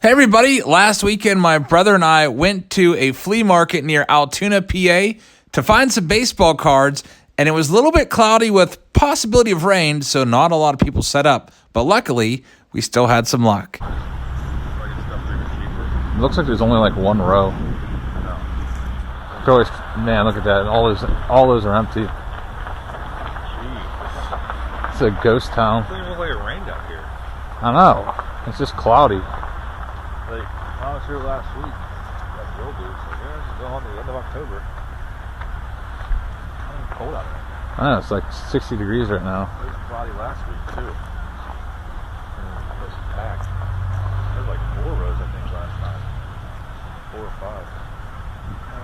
Hey everybody, last weekend my brother and I went to a flea market near Altoona, PA to find some baseball cards, and it was a little bit cloudy with possibility of rain, so not a lot of people set up, but luckily we still had some luck. It looks like there's only like one row. Man, look at that. All those are empty. Jeez. It's a ghost town. It doesn't even look like it rained out here. I know. It's just cloudy. Like, I was here last week. That real dude. So yeah, just go on to the end of October. It's not even cold out there. I know, it's like 60 degrees right now. It was cloudy last week too. And it was packed. There was like 4 rows I think last time. 4 or 5.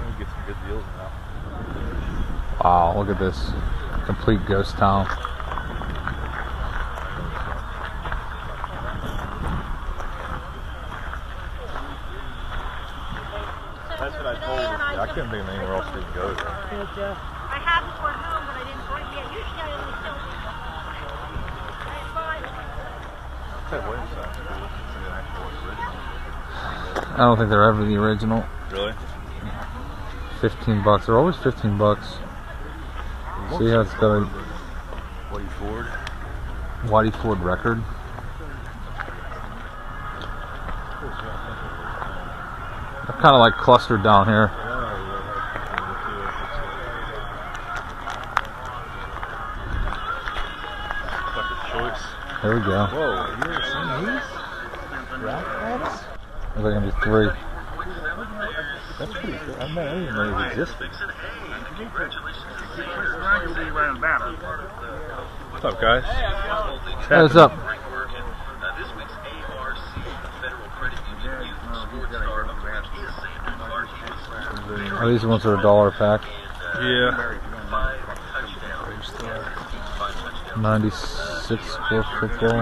We get some good deals now. Wow, look at this. Complete ghost town. That's what I told you. I couldn't think of anywhere else we could go there. I have this one home, but I didn't bring it. Usually I only sell it. That Williams sounds cool. It's an actual original. I don't think they're ever the original. Really? $15. They're always $15. See how it's got a Woody Ford. Whitey Ford record. They're kind of like clustered down here. There we go. Whoa, you ever seen these? Rat hats? They're going to be 3. That's pretty cool. I didn't even know they existed. What's up, guys? Hey, what's up? Are these the ones that are $1 a pack? Yeah. 96 for football.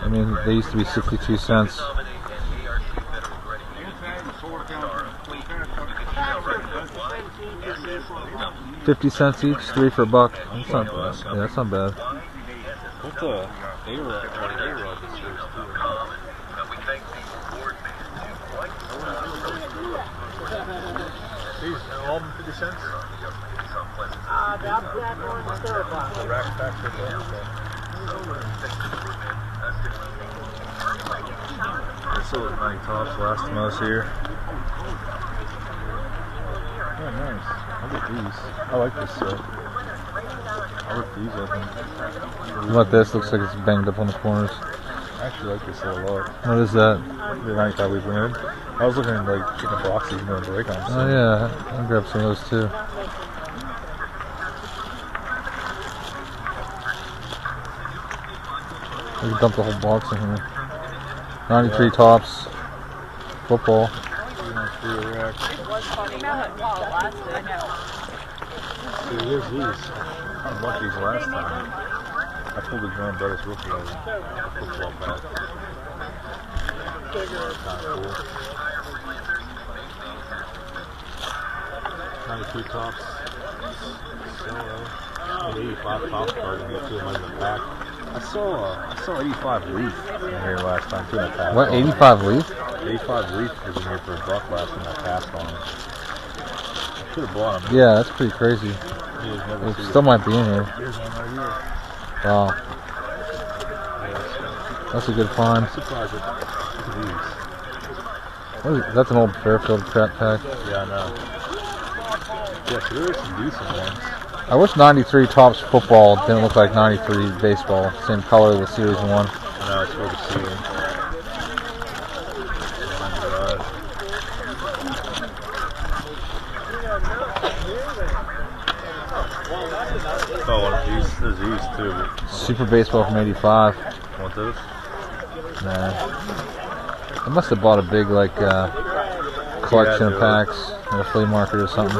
I mean, they used to be 62 cents. 50 cents each, 3 for $1. That's not bad. Yeah, that's not bad. What's a A-Rod this year's too? These all 50 cents? The rack back for This was 90 tops last time I was here. Oh, nice. I like these. I like this set. I like these, I think. What about this? Looks like it's banged up on the corners. I actually like this set a lot. What is that? The 95 we printed. I was looking at like chicken boxes and doing break on. Oh yeah, I'll grab some of those too. We can dump the whole box in here. 93 tops. Football. See, here's these. I bought these last time. I pulled the John Brothers rookie out of the football pack. Kind of cool. 92 tops. 85 tops card and get 2 of them in the pack. I saw 85 Leaf in here last time too in the pack. What, 85 Leaf? 85 Leaf was in here for $1 last time I passed on it. I could have bought them. Yeah, that's pretty crazy. It still might be in here. Here's one right here. Wow. That's a good find. I'm surprised at these. That's an old Fairfield crap pack. Yeah, I know. Yeah, so there are some decent ones. I wish 93 tops football didn't look like 93 baseball. Same color with Series 1. I know, it's hard to see. Oh, one of these. There's these too. Super Baseball from 85. Want those? Nah. I must have bought a big like collection of packs at a flea market or something.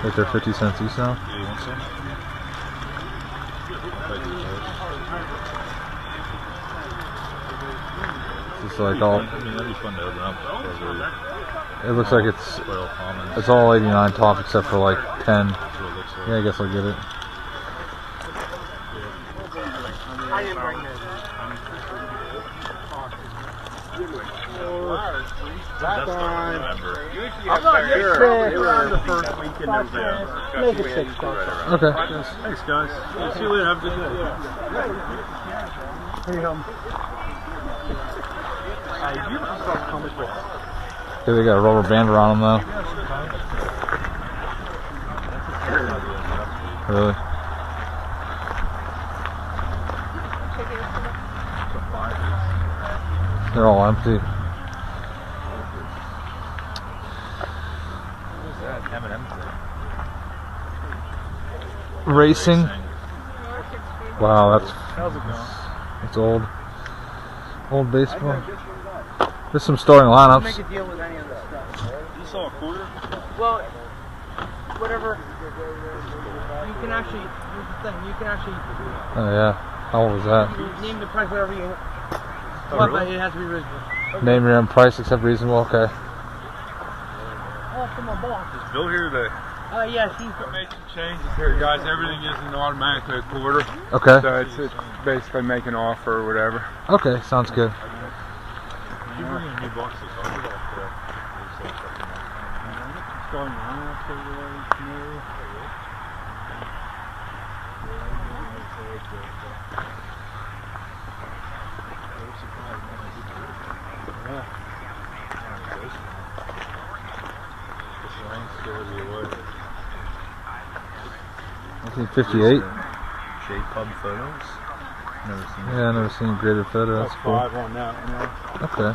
Right there, 50 cents each now. Do you want some? It's like all. I mean, that'd be fun to open up. It looks like it's all 89 top except for like 10. Yeah, I guess I'll get it. I didn't bring this. That's I'm not sure. They were the first week in November. Make it 6 Okay. Thanks, guys. See you later. Have a good day. Here you go. Okay, they got a rubber band around them though. Really? They're all empty. Racing. Wow, that's old. Old baseball. There's some starting lineups. Make a deal with any of this stuff. You saw a quarter? Well, whatever. You can actually, here's the thing, you can actually Oh yeah. How old was that? name the price whatever you want, but it has to be reasonable. Name your own price except reasonable. Okay. Oh, from my boss. Is Bill here today? Yeah, she's Make some changes here, guys. Everything isn't automatically a quarter, Okay. so it's basically make an offer or whatever. Okay. Sounds good. You bring in new boxes. I'll get off Okay, 58. J-Pub photos. Never seen Yeah, I never seen a graded photo. That's cool. on that one. Okay.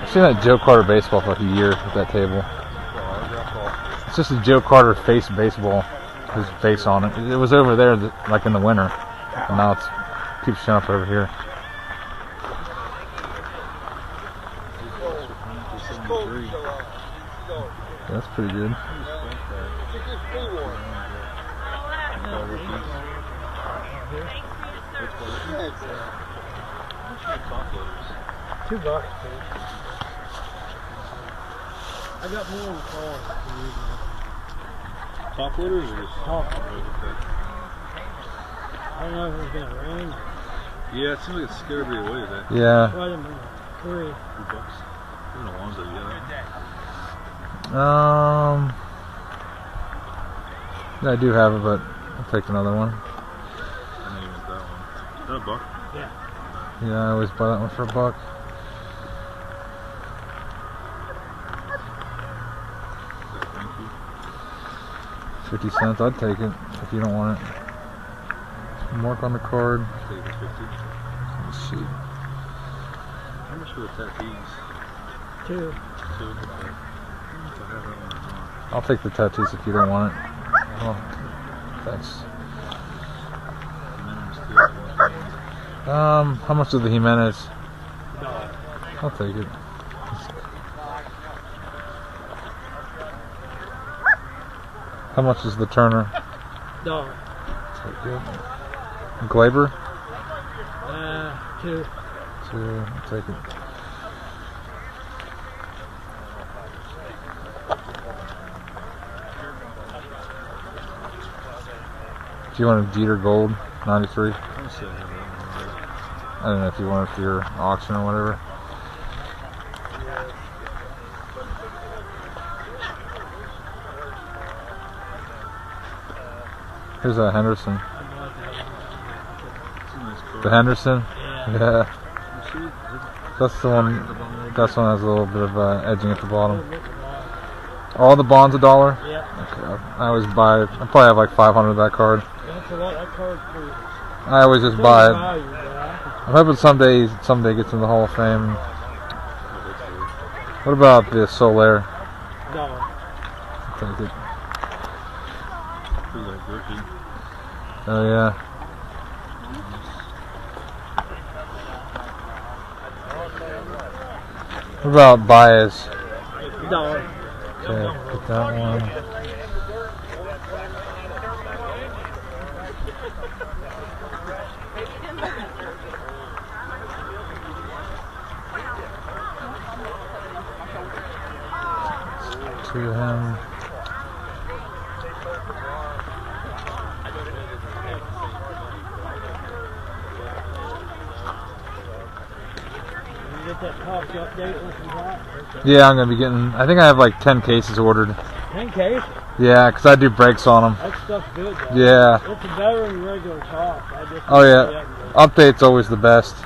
I've seen that Joe Carter baseball for like a year at that table. It's just a Joe Carter face baseball, his face on it. It was over there like in the winter, and now it keeps showing up over here. Yeah, that's pretty good. $2, please. I got more in the car. top loaders or just Top. I don't know if it's gonna rain. Yeah, it seems like it's scared me away today. Yeah. Wait a minute. Hurry. $2. Even Alonzo, yeah. Yeah, I do have it, but I'll take another one. I know you want that one. Is that a buck? Yeah. Yeah, I always buy that one for $1. Thank you. 50 cents, I'd take it if you don't want it. Mark on the card. Take it 50. Let's see. How much for the tattoos? 2. 2. Okay. I have that one as well. I'll take the tattoos if you don't want it. Oh, thanks. How much is the Jimenez? I'll take it. How much is the Turner? $1. Take it. Glaber? 2. 2. I'll take it. Do you want a Jeter Gold 93? I I don't know if you want it for your auction or whatever. Here's a Henderson. The Henderson? Yeah. That's the one. That's one that has a little bit of edging at the bottom. All the bonds $1? Yeah. Okay. I always buy it. I probably have like 500 of that card. That's a lot. That card's pretty. I always just buy it. Value, I'm hoping someday it gets in the Hall of Fame. What about the Soler? $1. Take it. Oh, yeah. What about Baez? $1. Okay, get that one. To him. Get that coffee update once you got. Yeah, I'm gonna be getting. I think I have like 10 cases ordered. 10 case? Yeah, because I do breaks on them. That stuff's good, though. Yeah. It's better than regular coffee. Oh yeah. Update's always the best.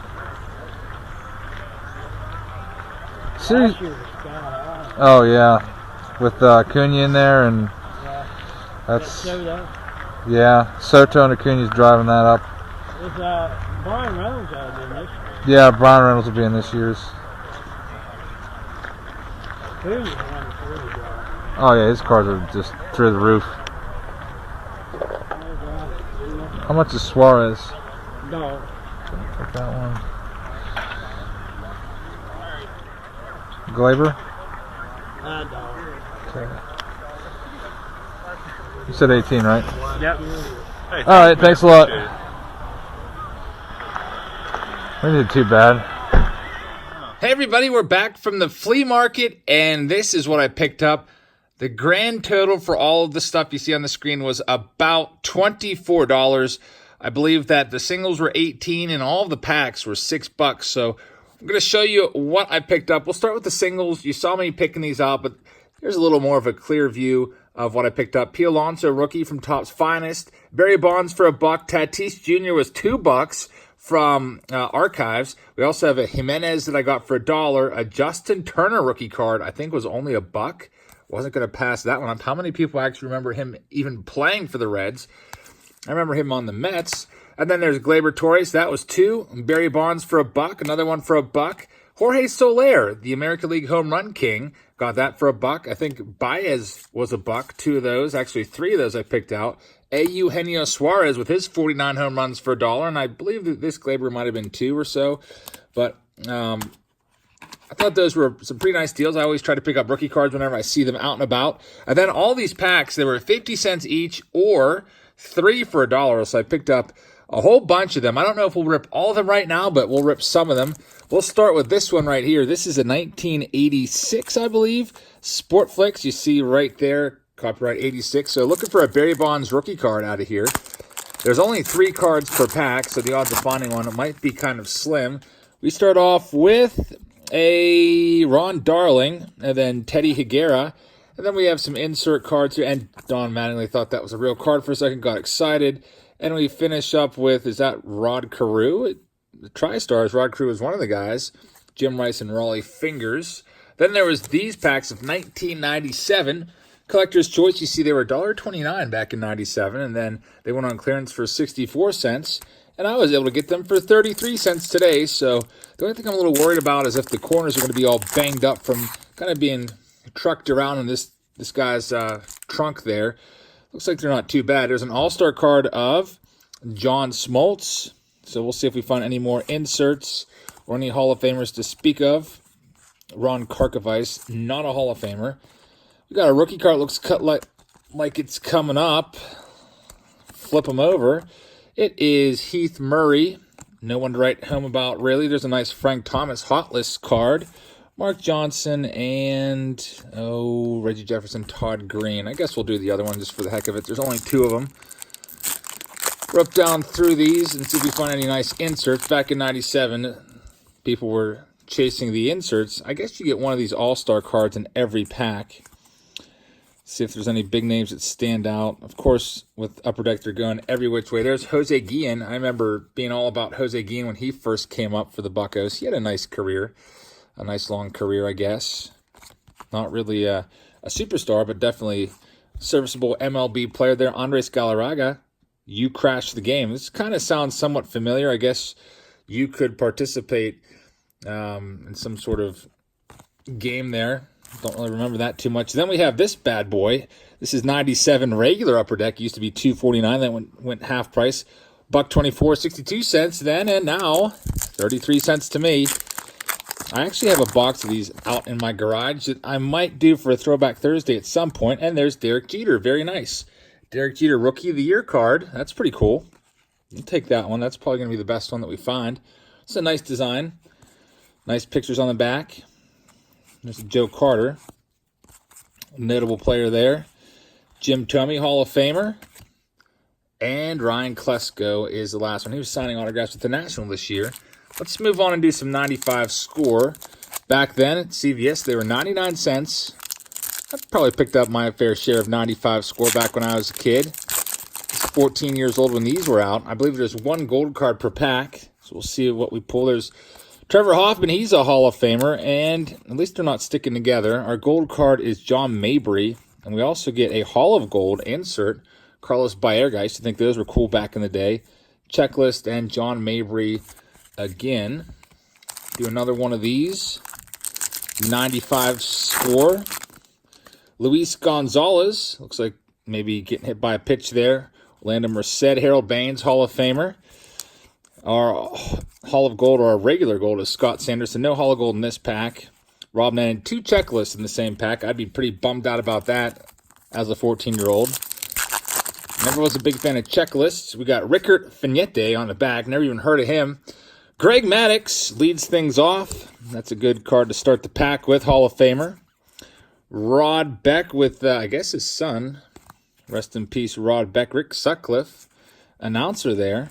Seriously. Last year was sky high. Oh yeah, with Acuna in there, and Yeah. that's Soto. yeah. Soto and Acuna's driving that up. Is Brian Reynolds out there this year? Yeah, Brian Reynolds will be in this year's. Who's the one that's really good? Oh yeah, his cars are just through the roof. How much is Suarez? No. Take that one. Glaber? $1. Okay. You said 18, right? Yep. Hey, All right, thanks a lot. appreciate it. We did too bad. Hey everybody, we're back from the flea market, and this is what I picked up. The grand total for all of the stuff you see on the screen was about $24. I believe that the singles were $18 and all of the packs were $6. So I'm going to show you what I picked up. We'll start with the singles. You saw me picking these out, but here's a little more of a clear view of what I picked up. P. Alonso, rookie from Topps Finest. Barry Bonds for $1. Tatis Jr. was $2 from Archives. We also have a Jimenez that I got for $1. A Justin Turner rookie card, I think was only $1. Wasn't going to pass that one up. How many people actually remember him even playing for the Reds? I remember him on the Mets. And then there's Gleyber Torres. That was $2. Barry Bonds for $1. Another one for $1. Jorge Soler, the American League home run king, got that for $1. I think Baez was $1. 2 of those. Actually, 3 of those I picked out. Eugenio Suarez with his 49 home runs for $1. And I believe that this Gleyber might have been 2 or so. But I thought those were some pretty nice deals. I always try to pick up rookie cards whenever I see them out and about. And then all these packs, they were 50 cents each or 3 for $1. So I picked up a whole bunch of them. I don't know if we'll rip all of them right now, but we'll rip some of them. We'll start with this one right here. This is a 1986, I believe. Sportflics, you see right there, copyright 86. So looking for a Barry Bonds rookie card out of here. There's only 3 cards per pack, so the odds of finding one might be kind of slim. We start off with a Ron Darling, and then Teddy Higuera. And then we have some insert cards here. And Don Mattingly thought that was a real card for a second, got excited. And we finish up with, is that Rod Carew? The TriStars, Rod Carew was one of the guys. Jim Rice and Raleigh Fingers. Then there was these packs of 1997. Collector's Choice, you see they were $1.29 back in 97. And then they went on clearance for 64 cents. And I was able to get them for 33 cents today. So the only thing I'm a little worried about is if the corners are going to be all banged up from kind of being trucked around in this guy's trunk there. Looks like they're not too bad. There's an all-star card of John Smoltz. So we'll see if we find any more inserts or any Hall of Famers to speak of. Ron Karkovice, not a Hall of Famer. We got a rookie card. Looks cut like it's coming up. Flip them over. It is Heath Murray. No one to write home about, really. There's a nice Frank Thomas hot list card. Mark Johnson and, Reggie Jefferson, Todd Green. I guess we'll do the other one just for the heck of it. There's only 2 of them. Rip down through these and see if we find any nice inserts. Back in 97, people were chasing the inserts. I guess you get one of these all-star cards in every pack. See if there's any big names that stand out. Of course, with Upper Deck, they're going every which way. There's Jose Guillen. I remember being all about Jose Guillen when he first came up for the Buccos. He had a nice career. A nice long career, I guess. Not really a superstar, but definitely serviceable MLB player there. Andres Galarraga, you crashed the game. This kind of sounds somewhat familiar. I guess you could participate in some sort of game there. Don't really remember that too much. Then we have this bad boy. This is 97 regular Upper Deck. Used to be $249. Then went half price. $1.24, 62 cents then, and now 33 cents to me. I actually have a box of these out in my garage that I might do for a Throwback Thursday at some point. And there's Derek Jeter. Very nice. Derek Jeter Rookie of the Year card. That's pretty cool. I'll take that one. That's probably going to be the best one that we find. It's a nice design. Nice pictures on the back. There's Joe Carter. Notable player there. Jim Thome, Hall of Famer. And Ryan Klesko is the last one. He was signing autographs with the National this year. Let's move on and do some 95 score. Back then at CVS, they were 99 cents. I probably picked up my fair share of 95 score back when I was a kid. I was 14 years old when these were out. I believe there's one gold card per pack. So we'll see what we pull. There's Trevor Hoffman. He's a Hall of Famer. And at least they're not sticking together. Our gold card is John Mabry. And we also get a Hall of Gold insert. Carlos Baerga. I used to think those were cool back in the day. Checklist and John Mabry again. Do another one of these. 95 score. Luis Gonzalez. Looks like maybe getting hit by a pitch there. Orlando Merced. Harold Baines, Hall of Famer. Our Hall of Gold or our regular gold is Scott Sanderson. No Hall of Gold in this pack. Rob Nannon, 2 checklists in the same pack. I'd be pretty bummed out about that as a 14-year-old. Never was a big fan of checklists. We got Rickert Fignette on the back. Never even heard of him. Greg Maddux leads things off. That's a good card to start the pack with. Hall of Famer. Rod Beck with, I guess, his son. Rest in peace, Rod Beck. Rick Sutcliffe, announcer there.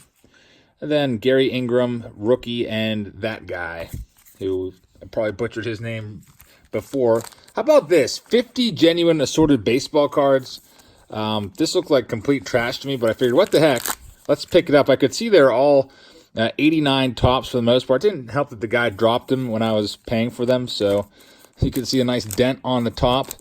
And then Gary Ingram, rookie, and that guy, who I probably butchered his name before. How about this? 50 genuine assorted baseball cards. This looked like complete trash to me, but I figured, what the heck? Let's pick it up. I could see they're all 89 tops for the most part. It didn't help that the guy dropped them when I was paying for them, so you can see a nice dent on the top.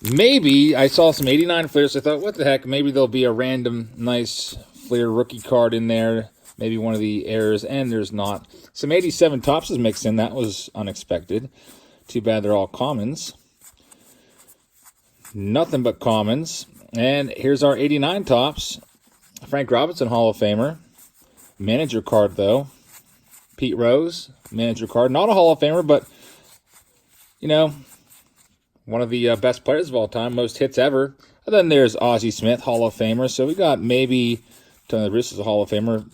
Maybe I saw some 89 Fleers, so I thought, what the heck? Maybe there'll be a random nice Fleer rookie card in there. Maybe one of the errors, and there's not. Some 87 tops is mixed in. That was unexpected. Too bad they're all commons. Nothing but commons. And here's our 89 tops. Frank Robinson, Hall of Famer. Manager card, though. Pete Rose, manager card. Not a Hall of Famer, but, you know, one of the best players of all time. Most hits ever. And then there's Ozzie Smith, Hall of Famer. So we got maybe Tony La Russa is a Hall of Famer.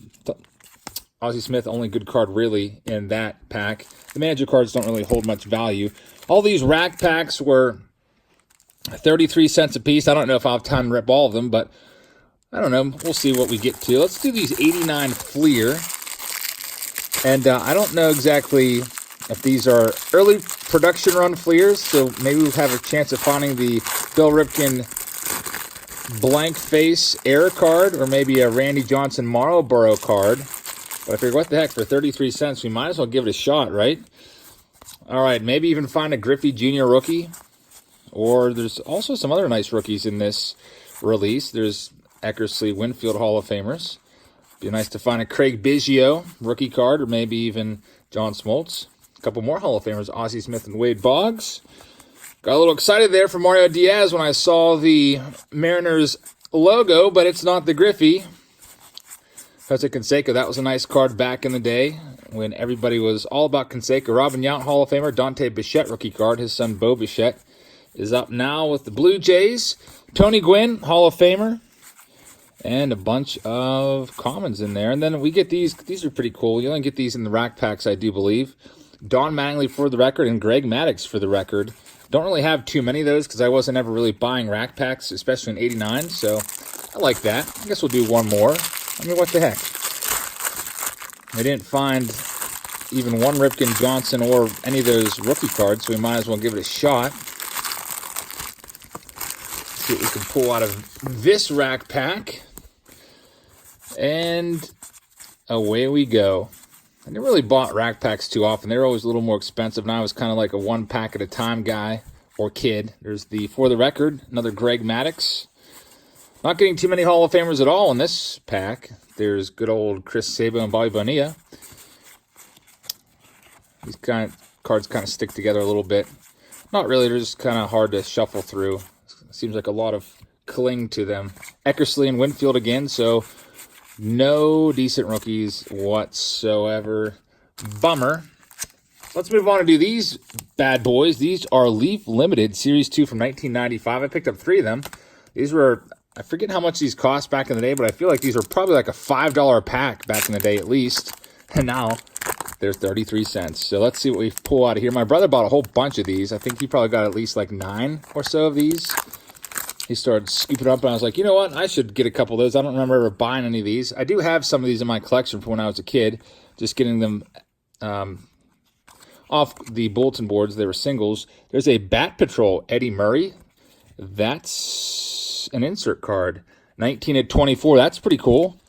Ozzie Smith, only good card really in that pack. The manager cards don't really hold much value. All these rack packs were 33 cents a piece. I don't know if I'll have time to rip all of them, but I don't know. We'll see what we get to. Let's do these 89 Fleer. And I don't know exactly if these are early production run Fleers, so maybe we'll have a chance of finding the Bill Ripken blank face error card, or maybe a Randy Johnson Marlboro card. But I figured, what the heck, for 33 cents, we might as well give it a shot, right? All right, maybe even find a Griffey Jr. rookie. Or there's also some other nice rookies in this release. There's Eckersley Winfield Hall of Famers. Be nice to find a Craig Biggio rookie card, or maybe even John Smoltz. A couple more Hall of Famers, Ozzie Smith and Wade Boggs. Got a little excited there for Mario Diaz when I saw the Mariners logo, but it's not the Griffey. Jose Canseco, that was a nice card back in the day when everybody was all about Canseco. Robin Yount, Hall of Famer. Dante Bichette, rookie card. His son, Bo Bichette, is up now with the Blue Jays. Tony Gwynn, Hall of Famer. And a bunch of commons in there. And then we get these. These are pretty cool. You only get these in the rack packs, I do believe. Don Mattingly for the record and Greg Maddux for the record. Don't really have too many of those because I wasn't ever really buying rack packs, especially in 89. So I like that. I guess we'll do one more. I mean, what the heck? I didn't find even one Ripken Johnson or any of those rookie cards, so we might as well give it a shot. See what we can pull out of this rack pack. And away we go. I never really bought rack packs too often. They were always a little more expensive, and I was kind of like a one pack at a time guy or kid. There's the For the Record, another Greg Maddux. Not getting too many Hall of Famers at all in this pack. There's good old Chris Sabo and Bobby Bonilla. These cards kind of stick together a little bit. Not really. They're just kind of hard to shuffle through. Seems like a lot of cling to them. Eckersley and Winfield again, so no decent rookies whatsoever. Bummer. Let's move on to do these bad boys. These are Leaf Limited Series 2 from 1995. I picked up 3 of them. These were, I forget how much these cost back in the day, but I feel like these were probably like a $5 pack back in the day at least. And now they're 33 cents. So let's see what we pull out of here. My brother bought a whole bunch of these. I think he probably got at least like 9 or so of these. He started scooping up, and I was like, you know what? I should get a couple of those. I don't remember ever buying any of these. I do have some of these in my collection from when I was a kid, just getting them off the bulletin boards. They were singles. There's a Bat Patrol Eddie Murray. That's an insert card. 19/24. That's pretty cool.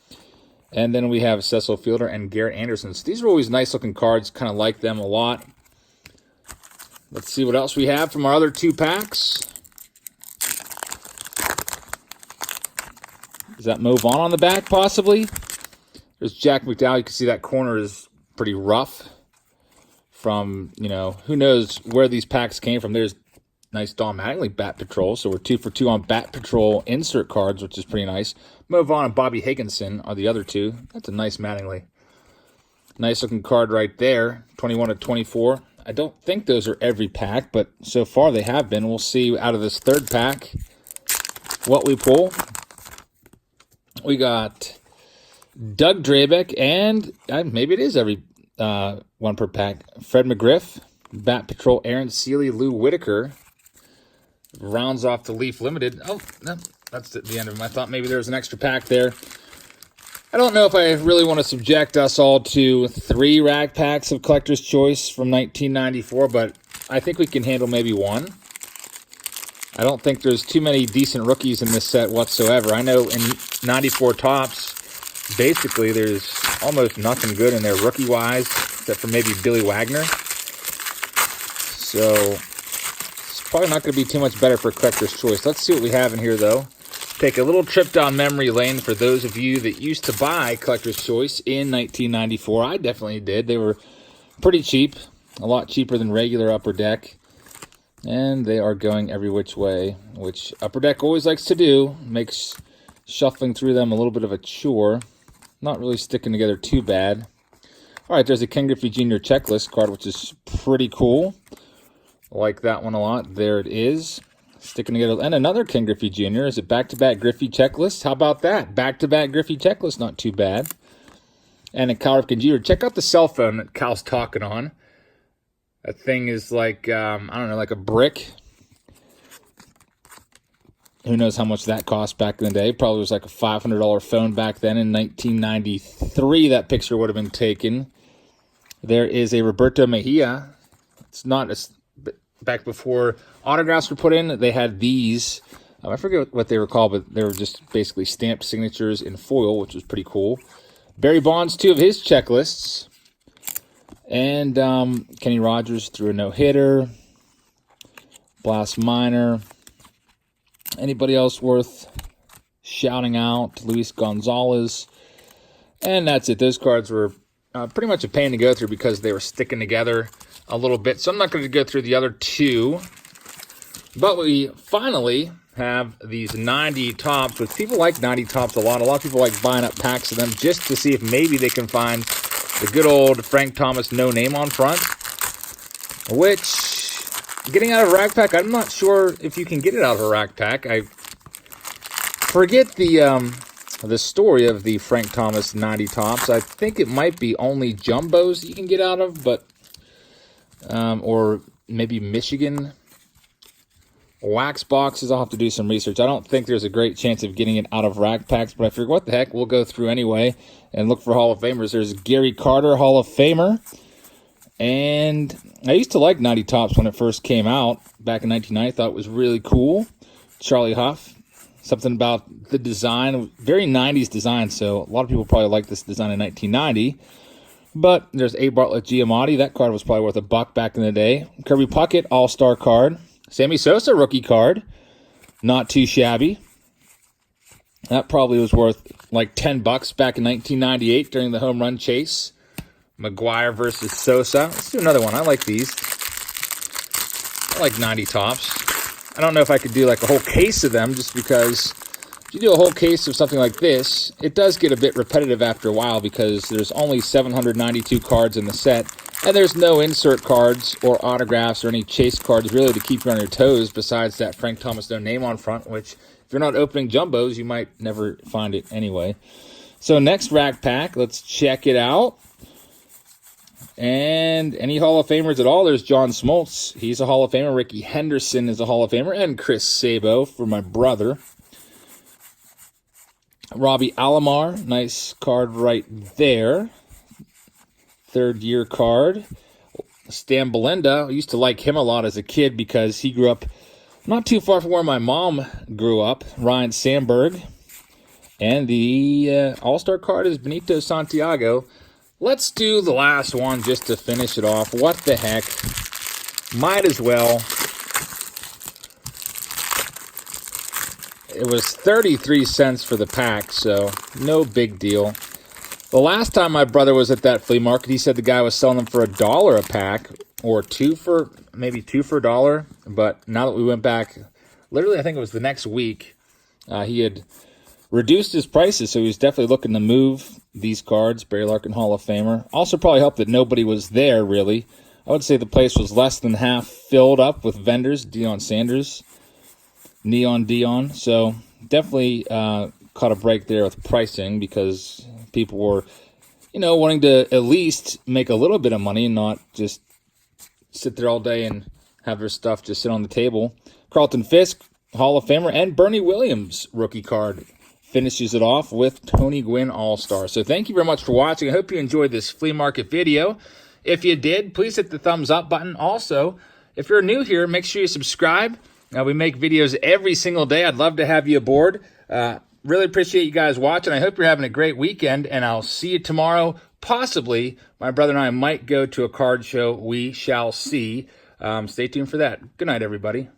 And then we have Cecil Fielder and Garrett Anderson. So these are always nice-looking cards. Kind of like them a lot. Let's see what else we have from our other 2 packs. Is that Mo Vaughn on the back, possibly? There's Jack McDowell. You can see that corner is pretty rough from, you know, who knows where these packs came from. There's nice Don Mattingly Bat Patrol. So we're 2 for 2 on Bat Patrol insert cards, which is pretty nice. Mo Vaughn and Bobby Higginson are the other 2. That's a nice Mattingly. Nice looking card right there. 21/24. I don't think those are every pack, but so far they have been. We'll see out of this 3rd pack what we pull. We got Doug Drabeck, and maybe it is every 1 per pack. Fred McGriff, Bat Patrol, Aaron Seeley, Lou Whitaker. Rounds off the Leaf Limited. Oh, no, that's the end of them. I thought maybe there was an extra pack there. I don't know if I really want to subject us all to 3 rack packs of Collector's Choice from 1994, but I think we can handle maybe 1. I don't think there's too many decent rookies in this set whatsoever. I know in 94 Topps, basically there's almost nothing good in there rookie-wise, except for maybe Billy Wagner. So it's probably not going to be too much better for Collector's Choice. Let's see what we have in here, though. Take a little trip down memory lane for those of you that used to buy Collector's Choice in 1994. I definitely did. They were pretty cheap, a lot cheaper than regular Upper Deck. And they are going every which way, which Upper Deck always likes to do. Makes shuffling through them a little bit of a chore. Not really sticking together too bad. All right, there's a Ken Griffey Jr. checklist card, which is pretty cool. I like that one a lot. There it is. Sticking together. And another Ken Griffey Jr. Is it back-to-back Griffey checklist? How about that? Back-to-back Griffey checklist, not too bad. And a Cal Ripken Jr. Check out the cell phone that Cal's talking on. That thing is like, I don't know, like a brick. Who knows how much that cost back in the day. Probably was like a $500 phone back then in 1993. That picture would have been taken. There is a Roberto Mejia. It's not back before autographs were put in. They had these. I forget what they were called, but they were just basically stamped signatures in foil, which was pretty cool. Barry Bonds, 2 of his checklists. And Kenny Rogers threw a no-hitter. Blast Minor. Anybody else worth shouting out? Luis Gonzalez. And that's it. Those cards were pretty much a pain to go through because they were sticking together a little bit. So I'm not going to go through the other 2. But we finally have these 90 Topps, which people like 90 Topps a lot. A lot of people like buying up packs of them just to see if maybe they can find the good old Frank Thomas no name on front, which, getting out of a rack pack, I'm not sure if you can get it out of a rack pack. I forget the story of the Frank Thomas 90 Topps. I think it might be only jumbos that you can get out of, but or maybe Michigan wax boxes. I'll have to do some research. I don't think there's a great chance of getting it out of rack packs, but I figured, what the heck, we'll go through anyway and look for Hall of Famers. There's Gary Carter, Hall of Famer. And I used to like 90 Topps when it first came out back in 1990. I thought it was really cool. Charlie Huff. Something about the design, very 90s design, so a lot of people probably like this design in 1990. But there's A. Bartlett Giamatti. That card was probably worth $1 back in the day. Kirby Puckett, All-Star card. Sammy Sosa, rookie card. Not too shabby. That probably was worth like $10 back in 1998 during the home run chase. McGuire versus Sosa. Let's do another one. I like these. like 90 tops. I don't know if I could do like a whole case of them, just because if you do a whole case of something like this, it does get a bit repetitive after a while because there's only 792 cards in the set, and there's no insert cards or autographs or any chase cards really to keep you on your toes besides that Frank Thomas no name on front, which if you're not opening jumbos, you might never find it anyway. So next rack pack, let's check it out. And any Hall of Famers at all, there's John Smoltz. He's a Hall of Famer. Ricky Henderson is a Hall of Famer. And Chris Sabo for my brother. Robbie Alomar, nice card right there. Third-year card. Stan Belinda, I used to like him a lot as a kid because he grew up not too far from where my mom grew up. Ryan Sandberg. And the All-Star card is Benito Santiago. Let's do the last one just to finish it off. What the heck? Might as well. It was 33 cents for the pack, so no big deal. The last time my brother was at that flea market, he said the guy was selling them for $1 a pack, or maybe two for $1. But now that we went back, literally I think it was the next week, he had reduced his prices, so he was definitely looking to move these cards. Barry Larkin Hall of Famer. Also probably helped that nobody was there, really. I would say the place was less than half filled up with vendors. Deion Sanders, Neon Dion. So definitely caught a break there with pricing because people were, wanting to at least make a little bit of money and not just sit there all day and have their stuff just sit on the table. Carlton Fisk, Hall of Famer, and Bernie Williams rookie card finishes it off with Tony Gwynn All-Star. So thank you very much for watching. I hope you enjoyed this flea market video. If you did, please hit the thumbs up button. Also, if you're new here, make sure you subscribe. We make videos every single day. I'd love to have you aboard. Really appreciate you guys watching. I hope you're having a great weekend, and I'll see you tomorrow. Possibly, my brother and I might go to a card show. We shall see. Stay tuned for that. Good night, everybody.